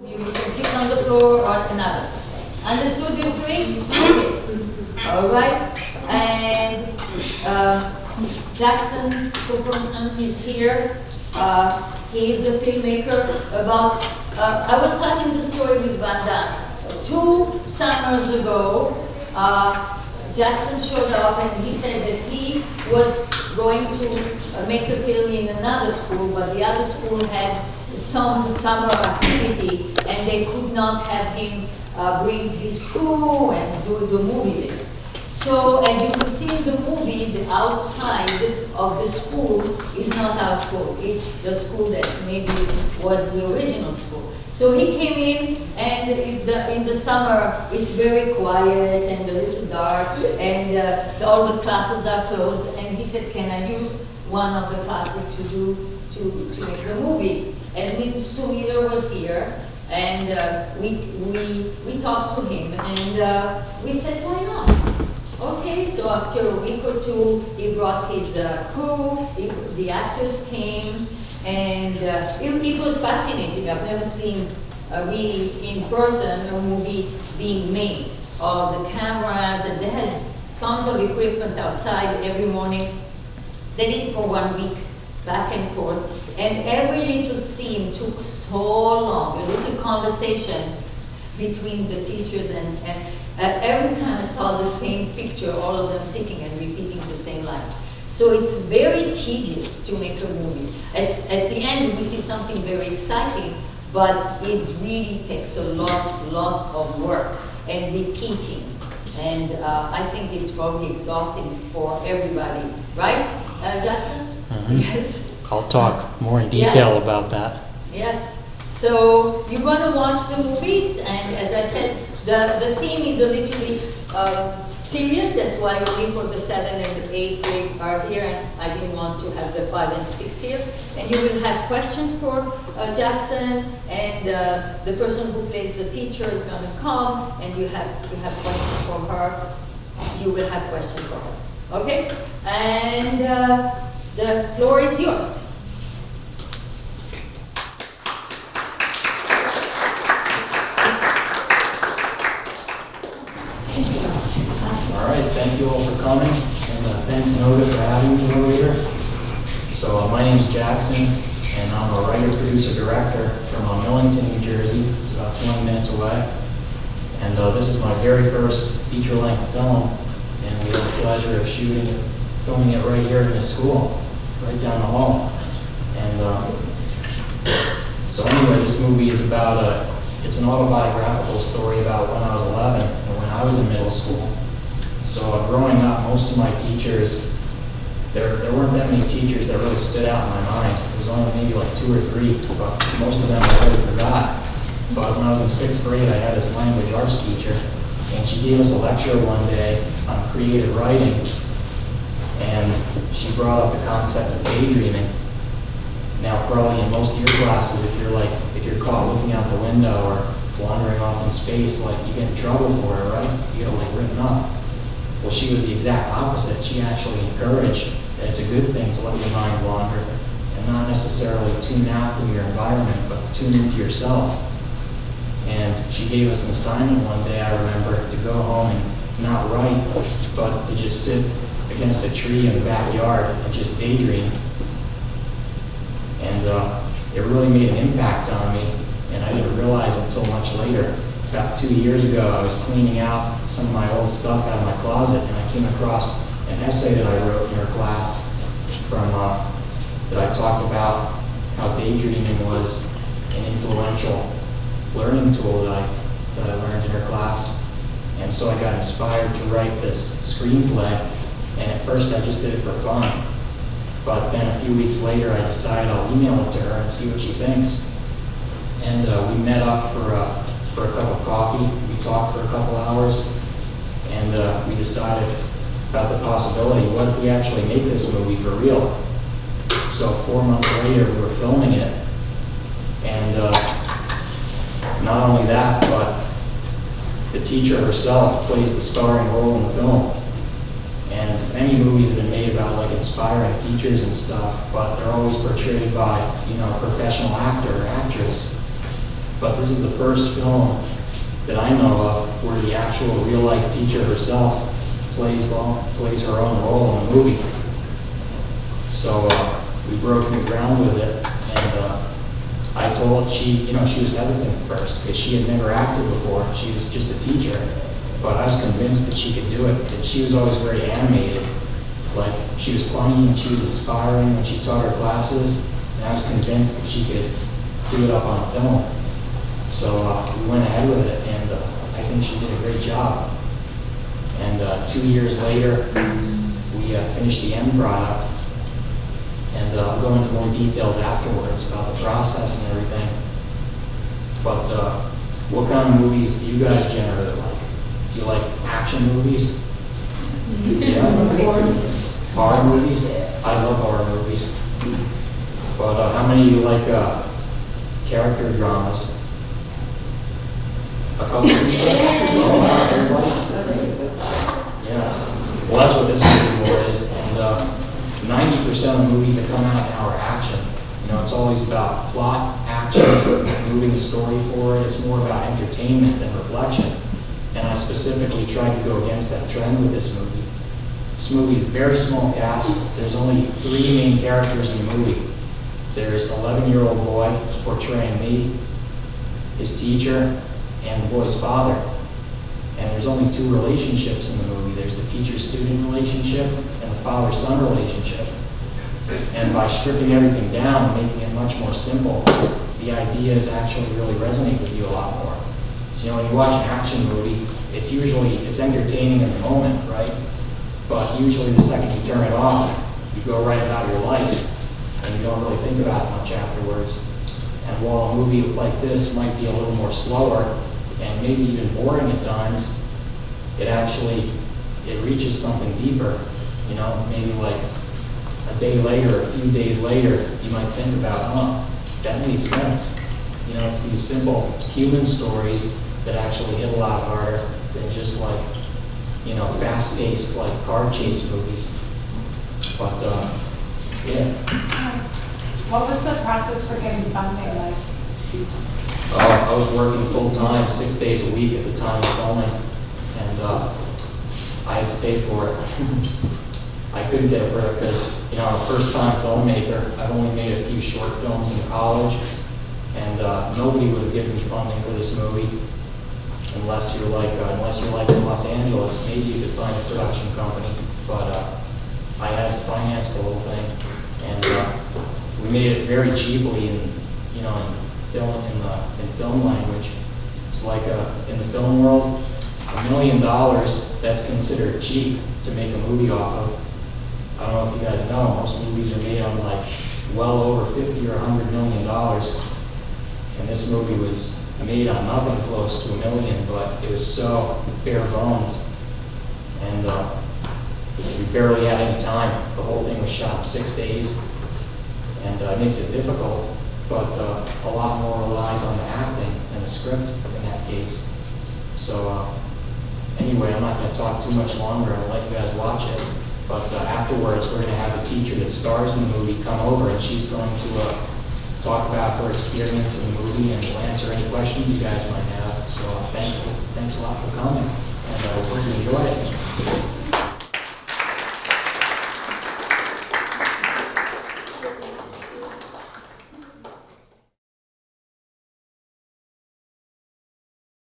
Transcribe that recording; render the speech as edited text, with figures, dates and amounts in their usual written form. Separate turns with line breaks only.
You can sit on the floor or another. Understood you three? Okay. All right. And Jackson Cooperman is here. He is the filmmaker about, I was starting the story with Van Damme. 2 summers ago, Jackson showed up and he said that he was going to make a film in another school, but the other school had some summer activity and they could not have him bring his crew and do the movie there. So as you can see in the movie, the outside of the school is not our school. It's the school that maybe was the original school. So he came in, and in the summer it's very quiet and a little dark, and all the classes are closed. And he said, "Can I use one of the classes to make the movie?" And Sumira was here, and we talked to him, and we said, "Why not?" Okay, so after a week or 2, he brought his crew, the actors came, and it was fascinating. I've never seen really in person a movie being made. All the cameras, and they had tons of equipment outside every morning. They did it for 1 week, back and forth, and every little scene took so long, a little conversation between the teachers, and every time I saw the same picture, all of them sitting and repeating the same line. So it's very tedious to make a movie. At the end, we see something very exciting, but it really takes a lot of work and repeating. And I think it's probably exhausting for everybody, right, Jackson?
Mm-hmm.
Yes.
I'll talk more in detail about that.
Yes. So you're going to watch the movie, and as I said, the theme is a little bit serious. That's why we put the 7 and the 8 grade are here, and I didn't want to have the 5 and 6 here. And you will have questions for Jackson, and the person who plays the teacher is going to come, and you have questions for her. You will have questions for her. Okay? And the floor is yours.
All right, thank you all for coming, and thanks Noga for having me over here. So my name is Jackson, and I'm a writer, producer, director from Millington, New Jersey. It's about 20 minutes away. And this is my very first feature-length film, and we had the pleasure of filming it right here in the school, right down the hall. And so anyway, this movie is about it's an autobiographical story about when I was 11 and when I was in middle school. So growing up, most of my teachers, there weren't that many teachers that really stood out in my mind. There was only maybe like 2 or 3, but most of them I already forgot. But when I was in 6th grade, I had this language arts teacher, and she gave us a lecture one day on creative writing, and she brought up the concept of daydreaming. Now, probably in most of your classes, if you're caught looking out the window or wandering off in space, like you get in trouble for it, right? You get like written up. Well, she was the exact opposite. She actually encouraged that it's a good thing to let your mind wander and not necessarily tune out from your environment, but tune into yourself. And she gave us an assignment one day, I remember, to go home and not write, but to just sit against a tree in the backyard and just daydream. And it really made an impact on me, and I didn't realize until much later. About 2 years ago, I was cleaning out some of my old stuff out of my closet, and I came across an essay that I wrote in her class that I talked about how daydreaming was an influential learning tool that I learned in her class. And so I got inspired to write this screenplay, and at first I just did it for fun. But then a few weeks later, I decided I'll email it to her and see what she thinks. And we met up for a cup of coffee. We talked for a couple hours, and we decided about the possibility, what if we actually make this movie for real? So 4 months later, we were filming it, and not only that, but the teacher herself plays the starring role in the film. And many movies have been made about like inspiring teachers and stuff, but they're always portrayed by, a professional actor or actress. But this is the first film that I know of where the actual real-life teacher herself plays her own role in the movie. So we broke new ground with it, and I told she was hesitant at first because she had never acted before. She was just a teacher, but I was convinced that she could do it. And she was always very animated. Like, she was funny and she was inspiring when she taught her classes, and I was convinced that she could do it up on film. So we went ahead with it, and I think she did a great job. And 2 years later, we finished the end product, and I'll go into more details afterwards about the process and everything. But what kind of movies do you guys generally like? Do you like action movies? Yeah. Horror movies? I love horror movies. But how many of you like character dramas? A couple of people? Yeah. Well, that's what this movie more is. And 90% of the movies that come out now are action. You know, it's always about plot, action, moving the story forward. It's more about entertainment than reflection. And I specifically tried to go against that trend with this movie. This movie is a very small cast. There's only 3 main characters in the movie. There's an 11-year-old boy who's portraying me, his teacher, and the boy's father. And there's only 2 relationships in the movie. There's the teacher-student relationship and the father-son relationship. And by stripping everything down and making it much more simple, the ideas actually really resonate with you a lot more. So, you know, when you watch an action movie, it's entertaining in the moment, right? But usually the second you turn it off, you go right about your life, and you don't really think about it much afterwards. And while a movie like this might be a little more slower, and maybe even boring at times, it reaches something deeper. You know, maybe like a day later, a few days later, you might think about, oh, that made sense. You know, it's these simple human stories that actually hit a lot harder than just like, you know, fast-paced like car chase movies. But yeah.
What was the process for getting funding like?
I was working full-time, 6 days a week at the time of filming, and I had to pay for it. I couldn't get it because, you know, I'm a first-time filmmaker. I've only made a few short films in college, and nobody would have given me funding for this movie unless you're like in Los Angeles. Maybe you could find a production company, but I had to finance the whole thing, and we made it very cheaply, in film language. It's like in the film world, $1 million, that's considered cheap to make a movie off of. I don't know if you guys know, most movies are made on like well over $50 or $100 million. And this movie was made on nothing close to $1 million, but it was so bare bones. And we barely had any time. The whole thing was shot in 6 days. And it makes it difficult, but a lot more relies on the acting and the script in that case. So anyway, I'm not going to talk too much longer. I'll let you guys watch it. But afterwards, we're going to have a teacher that stars in the movie come over, and she's going to talk about her experience in the movie and answer any questions you guys might have. So thanks a lot for coming, and I hope you enjoy it.